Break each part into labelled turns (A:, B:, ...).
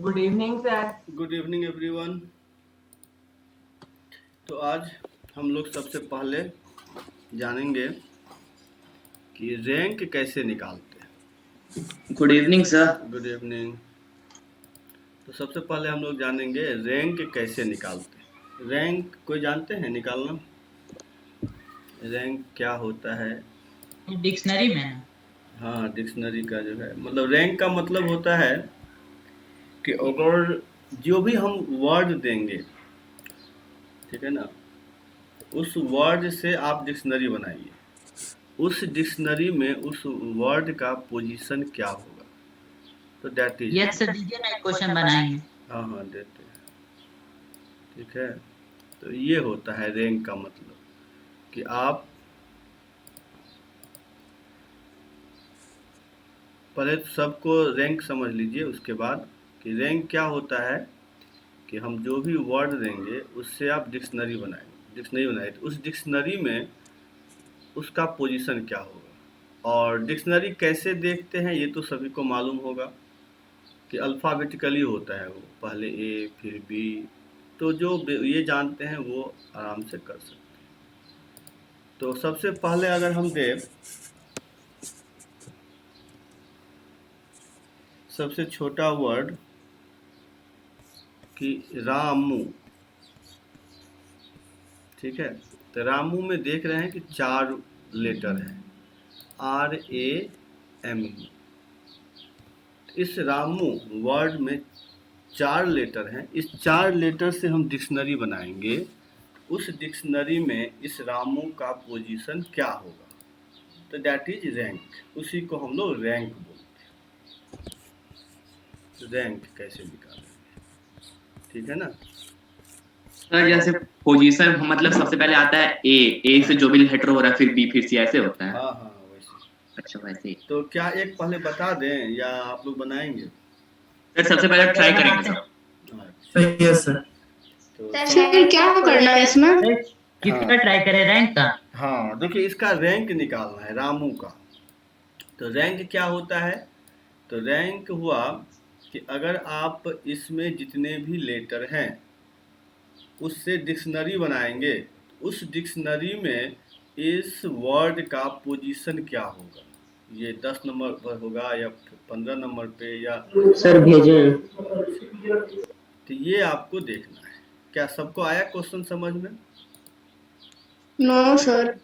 A: Good evening sir.
B: Good evening everyone. तो आज हम लोग सबसे पहले जानेंगे कि रैंक कैसे निकालते हैं।
C: Good evening sir.
B: Good evening. तो सबसे पहले हम लोग जानेंगे रैंक कैसे निकालते हैं। रैंक कोई जानते हैं निकालना? रैंक क्या होता है?
A: डिक्शनरी में।
B: हाँ, डिक्शनरी का जो है मतलब रैंक का मतलब होता है कि अगर जो भी हम वर्ड देंगे, ठीक है ना, उस वर्ड से आप डिक्शनरी बनाइए। उस डिक्शनरी में उस वर्ड का पोजीशन क्या होगा, तो दैट इज।
A: यस सर, दीजिए ना एक क्वेश्चन बनाएंगे।
B: हाँ हाँ, देते हैं। ठीक है, तो ये होता है रैंक का मतलब कि आप पहले तो सबको रैंक समझ लीजिए, उसके बाद कि रैंक क्या होता है कि हम जो भी वर्ड देंगे उससे आप डिक्शनरी बनाए तो उस डिक्शनरी में उसका पोजीशन क्या होगा। और डिक्शनरी कैसे देखते हैं ये तो सभी को मालूम होगा कि अल्फ़ाबेटिकली होता है, वो पहले ए फिर बी। तो जो ये जानते हैं वो आराम से कर सकते हैं। तो सबसे पहले अगर हम दें सबसे छोटा वर्ड कि रामू, ठीक है, तो रामू में देख रहे हैं कि 4 लेटर है, RAMU। इस रामू वर्ड में 4 लेटर हैं, इस 4 लेटर से हम डिक्शनरी बनाएंगे। उस डिक्शनरी में इस रामू का पोजीशन क्या होगा, तो दैट इज रैंक। उसी को हम लोग रैंक बोलते हैं। रैंक कैसे निकालेंगे, ठीक है ना?
C: सर जैसे पोजीशन मतलब सबसे पहले आता है ए से जो भी लेटर हो रहा है, फिर बी, फिर सी, ऐसे होता है।
B: हाँ हाँ, वैसे।
C: अच्छा, वैसे ही।
B: तो क्या एक पहले बता दें या आप लोग बनाएंगे?
C: सर सबसे पहले ट्राई करेंगे सर।
B: अच्छा,
D: यस सर।
B: तो
D: सर क्या करना है इसमें?
A: किसका ट्राई करें, रैंक का?
B: हाँ, देखिए इसका रैंक निकालना है रामू का। तो रैंक क्या होता है? तो रैंक हुआ कि अगर आप इसमें जितने भी लेटर हैं उससे डिक्शनरी बनाएंगे, उस डिक्शनरी में इस वर्ड का पोजीशन क्या होगा। ये 10 नंबर पर होगा या 15 नंबर पे या
D: सर भेजे।
B: तो ये आपको देखना है। क्या सबको आया क्वेश्चन समझ में?
D: No sir.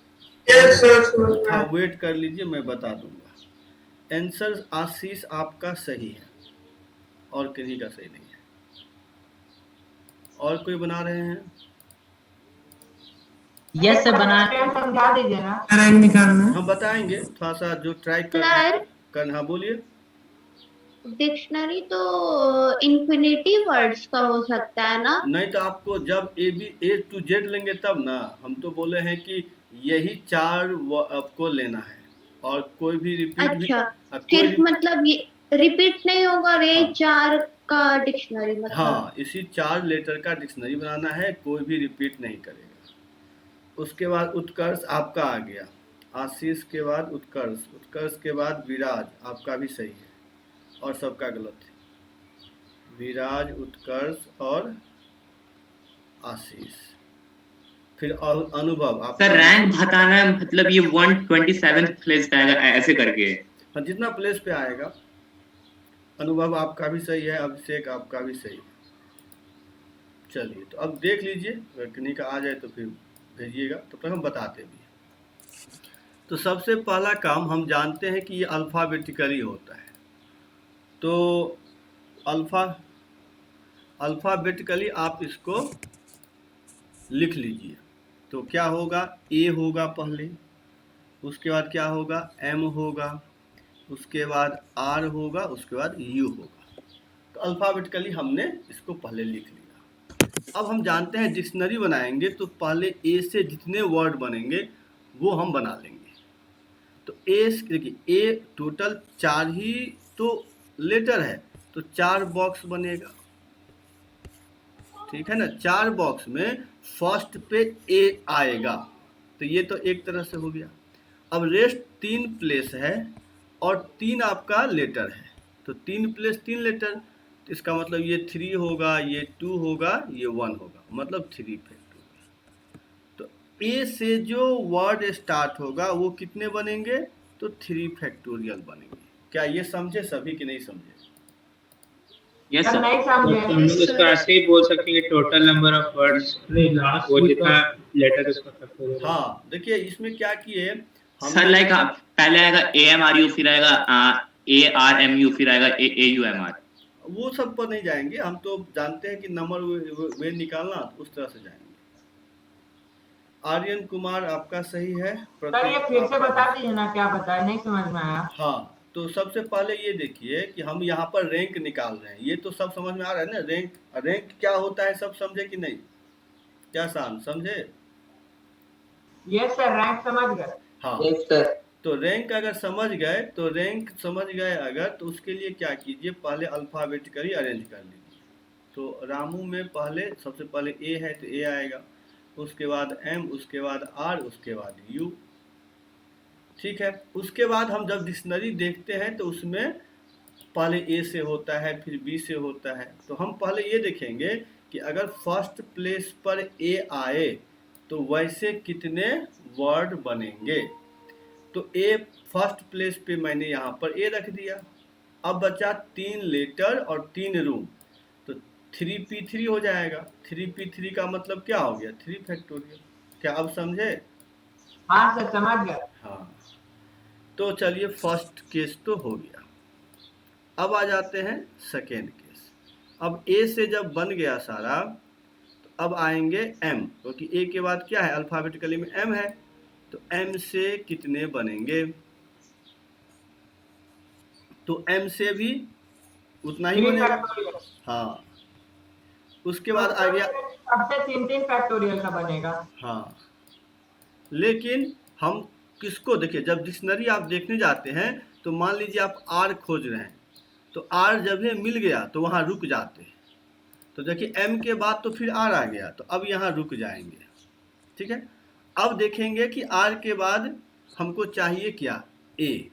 D: Yes sir.
B: हाँ, वेट कर लीजिए, मैं बता दूंगा। आंसर आशीष आपका सही है और किन्हीं का सही नहीं है। और कोई बना रहे हैं?
A: यस सर, बना समझा दीजिए ना।
D: रैंक निकालना है।
B: हम बताएंगे थोड़ा सा जो ट्राई
E: सर
B: कर। हाँ बोलिए।
E: डिक्शनरी तो इन्फिनिटी वर्ड्स का हो सकता है ना?
B: नहीं तो आपको जब A to Z लेंगे तब ना। हम तो बोले हैं कि यही 4 आपको लेना है और कोई भी रिपीट भी
E: अच्छा,
B: कोई
E: सिर्फ
B: भी।
E: मतलब ये रिपीट नहीं होगा और ये
B: हाँ
E: 4 का डिक्शनरी मतलब।
B: हाँ, इसी 4 लेटर का डिक्शनरी बनाना है, कोई भी रिपीट नहीं करेगा। उसके बाद उत्कर्ष आपका आ गया, आशीष के बाद उत्कर्ष, उत्कर्ष के बाद विराज, आपका भी सही है और सबका गलत है। विराज, उत्कर्ष और आशीष। फिर अनुभव आप।
C: सर रैंक बताना है मतलब ये 127 प्लेस पे आएगा ऐसे करके।
B: हाँ, जितना प्लेस पे आएगा। अनुभव आपका भी सही है, अभिषेक आपका भी सही है। चलिए, तो अब देख लीजिए, अगर किन्हीं का आ जाए तो फिर भेजिएगा, तो फिर हम बताते भी हैं। तो सबसे पहला काम हम जानते हैं कि ये अल्फ़ाबेटिकली होता है। तो अल्फ़ाबेटिकली आप इसको लिख लीजिए। तो क्या होगा, ए होगा पहले, उसके बाद क्या होगा, एम होगा, उसके बाद आर होगा, उसके बाद यू होगा। तो अल्फ़ाबेटिकली हमने इसको पहले लिख लिया। अब हम जानते हैं डिक्शनरी बनाएंगे तो पहले ए से जितने वर्ड बनेंगे वो हम बना लेंगे। तो ए, देखिए ए टोटल 4 ही तो लेटर है, तो 4 बॉक्स बनेगा, ठीक है ना। 4 बॉक्स में फर्स्ट पे ए आएगा, तो ये तो एक तरह से हो गया। अब रेस्ट 3 प्लेस है और 3 आपका लेटर है, तो 3 प्लेस 3 लेटर, तो इसका मतलब ये 3 होगा, ये 2 होगा, ये 1 होगा, मतलब 3 फैक्टोरियल। तो ए से जो वर्ड स्टार्ट होगा वो कितने बनेंगे? तो 3 फैक्टोरियल बनेंगे। क्या ये समझे सभी कि नहीं समझे?
C: Yes
A: sir
C: sir.
A: नहीं
F: तो हम
A: समझे।
F: लोग इसको ऐसे ही बोल सकते हैं कि टोटल नंबर ऑफ वर्ड्स वो जितना लेटर उसका फैक्टोरियल है।
B: हाँ, देखिए इसमें क्या किए
C: सर
B: हमने।
C: लाइक पहले आएगा AMRU, फिर आएगा ARMU, फिर आएगा AUMR।
B: वो सब पर नहीं जाएंगे, हम तो जानते हैं कि नंबर वे निकालना, तो उस तरह से जाएंगे। आर्यन कुमार आपका सही है।
A: सर ये फिर से बता दीजिए ना, क्या बताया, नहीं समझ में आया।
B: हाँ, तो सबसे पहले ये देखिए कि हम यहाँ पर रैंक निकाल रहे हैं, ये तो सब समझ में आ रहा है ना। रैंक रैंक क्या होता है, सब समझे कि नहीं? क्या शान समझे?
A: ये सर रैंक समझ गए।
B: हाँ, तो रैंक अगर समझ गए, तो रैंक समझ गए अगर, तो उसके लिए क्या कीजिए, पहले अल्फ़ाबेटिकली अरेंज कर लीजिए। तो रामू में पहले सबसे पहले ए है तो ए आएगा, उसके बाद एम, उसके बाद आर, उसके बाद यू। ठीक है, उसके बाद हम जब डिक्शनरी देखते हैं तो उसमें पहले ए से होता है, फिर बी से होता है। तो हम पहले ये देखेंगे कि अगर फर्स्ट प्लेस पर ए आए तो वैसे कितने वर्ड बनेंगे। तो ए फर्स्ट प्लेस पे मैंने यहाँ पर ए रख दिया। अब बचा 3 लेटर और 3 रूम, तो 3p3 हो जाएगा। 3p3 का मतलब क्या हो गया? 3 फैक्टोरियल। क्या अब समझे?
A: हाँ सर समझ गए।
B: हाँ, तो चलिए फर्स्ट केस तो हो गया। अब आ जाते हैं सेकेंड केस। अब ए से जब बन गया सारा, तो अब आएंगे एम, क्योंकि ए के बाद क्या है, अल्फ़ाबेटिकली में एम है। तो एम से कितने बनेंगे? तो एम से भी उतना ही बनेगा। हाँ, उसके बाद आ गया।
A: सबसे 3 फैक्टोरियल का बनेगा।
B: हाँ, लेकिन हम किसको देखिए, जब डिक्शनरी आप देखने जाते हैं तो मान लीजिए आप आर खोज रहे हैं, तो आर जब ये मिल गया तो वहाँ रुक जाते हैं। तो देखिए एम के बाद तो फिर आर आ गया, तो अब यहाँ रुक जाएंगे। ठीक है, अब देखेंगे कि आर के बाद हमको चाहिए क्या? ए।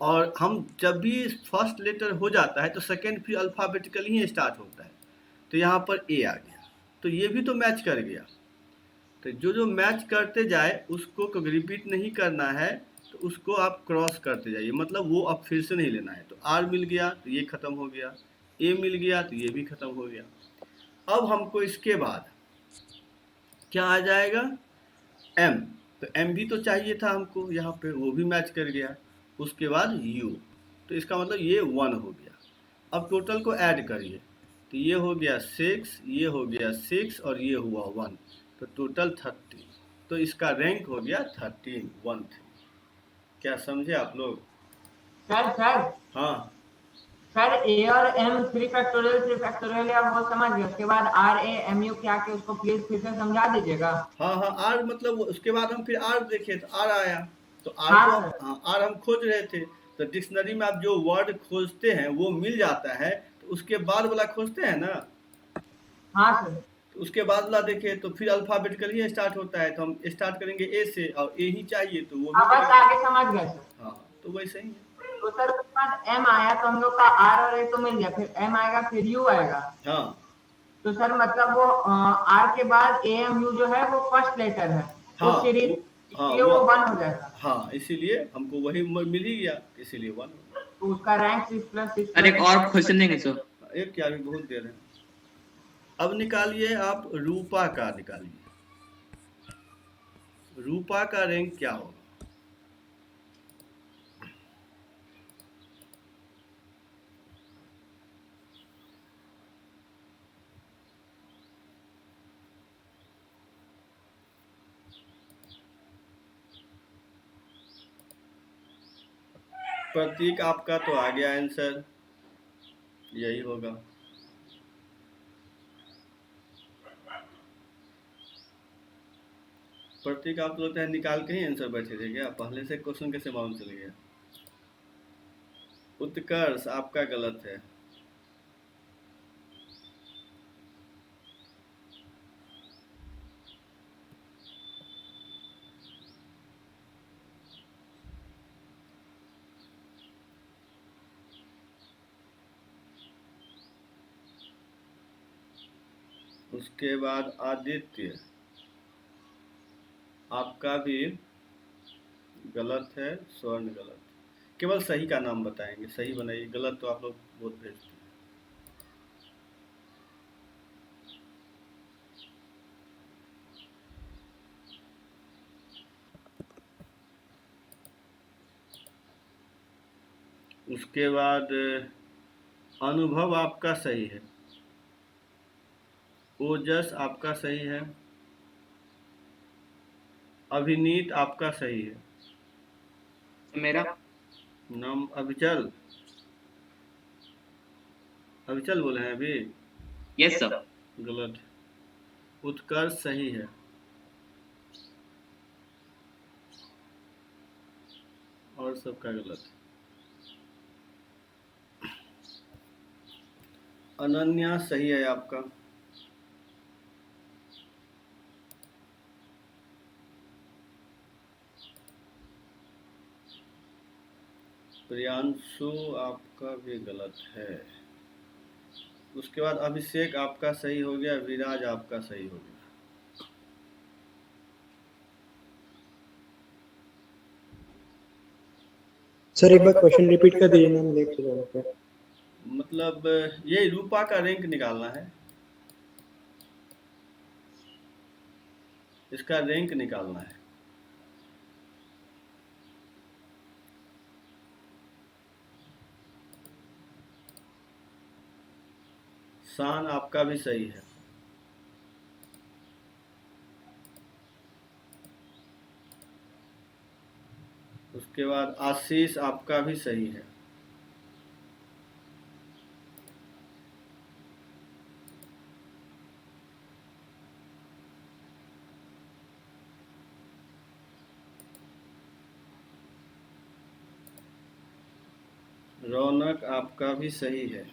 B: और हम जब भी फर्स्ट लेटर हो जाता है तो सेकेंड फिर अल्फ़ाबेटिकली ही स्टार्ट होता है। तो यहाँ पर ए आ गया, तो ये भी तो मैच कर गया। तो जो जो मैच करते जाए उसको कभी रिपीट नहीं करना है, तो उसको आप क्रॉस करते जाइए, मतलब वो अब फिर से नहीं लेना है। तो आर मिल गया तो ये ख़त्म हो गया, ए मिल गया तो ये भी ख़त्म हो गया। अब हमको इसके बाद क्या आ जाएगा? एम। तो एम भी तो चाहिए था हमको यहाँ पे, वो भी मैच कर गया। उसके बाद यू, तो इसका मतलब ये 1 हो गया। अब टोटल को ऐड करिए, तो ये हो गया 6, ये हो गया 6 और ये हुआ 1, तो टोटल 30। तो इसका रैंक हो गया 13, 1 3। क्या समझे आप लोग?
A: सर
B: हाँ,
A: सर ए और एम 3 फैक्टोरियल या वो समझ गए। उसके बाद आर ए एम यू क्या के उसको प्लीज फिर से समझा दीजिएगा।
B: हाँ, हाँ, आर मतलब उसके बाद हम फिर आर देखे तो आर आया। तो आर
A: हाँ,
B: को हाँ, आर हम खोज रहे थे, तो डिक्शनरी में आप जो वर्ड खोजते हैं वो मिल जाता है, तो उसके बाद वाला खोजते हैं ना।
A: हाँ सर।
B: तो उसके बाद वाला देखे तो फिर अल्फ़ाबेटिकली स्टार्ट होता है, तो हम स्टार्ट करेंगे ए से, और ए ही चाहिए तो वो
A: अब
B: भी
A: बस आगे समझ गए सर।
B: हाँ, तो वैसे ही है।
A: तो सर उसके बाद एम आया तो हम लोग का आर और ए तो मिल गया, फिर एम आएगा, फिर यू आएगा।
B: हाँ,
A: तो सर मतलब वो आर के बाद ए एम यू जो है वो फर्स्ट लेटर है,
B: हाँ,
A: तो सीरीज
B: हाँ,
A: इसलिए वो 1 हो जाएगा।
B: हाँ, इसीलिए हमको वही मिल ही गया, इसीलिए 1।
A: तो उसका रैंक 6+6।
C: सर एक और क्वेश्चन देंगे सर?
B: एक क्या, भी बहुत देर है। अब निकालिए आप रूपा का, निकालिए रूपा का रैंक क्या होगा? प्रतीक आपका तो आ गया आंसर, यही होगा। प्रतीक आप लोग निकाल के ही आंसर बैठे थे क्या? पहले से क्वेश्चन कैसे मालूम चल गया? उत्कर्ष आपका गलत है। उसके बाद आदित्य, आपका भी गलत है, स्वर्ण गलत। केवल सही का नाम बताएंगे, सही बनाइए, गलत तो आप लोग बहुत भेजते हैं। उसके बाद अनुभव आपका सही है, ओजस आपका सही है, अभिनीत आपका सही है,
C: मेरा
B: नाम अभिचल, अभिचल बोले हैं अभी,
C: यस सर।
B: गलत। उत्कर्ष सही है, और सबका गलत। अनन्या सही है आपका, प्रियांशु आपका भी गलत है। उसके बाद अभिषेक आपका सही हो गया, विराज आपका सही हो गया।
F: सर एक बार क्वेश्चन रिपीट कर दीजिए, मैम देख लीजिए।
B: मतलब ये रूपा का रैंक निकालना है, इसका रैंक निकालना है। शान आपका भी सही है, उसके बाद आशीष आपका भी सही है, रौनक आपका भी सही है,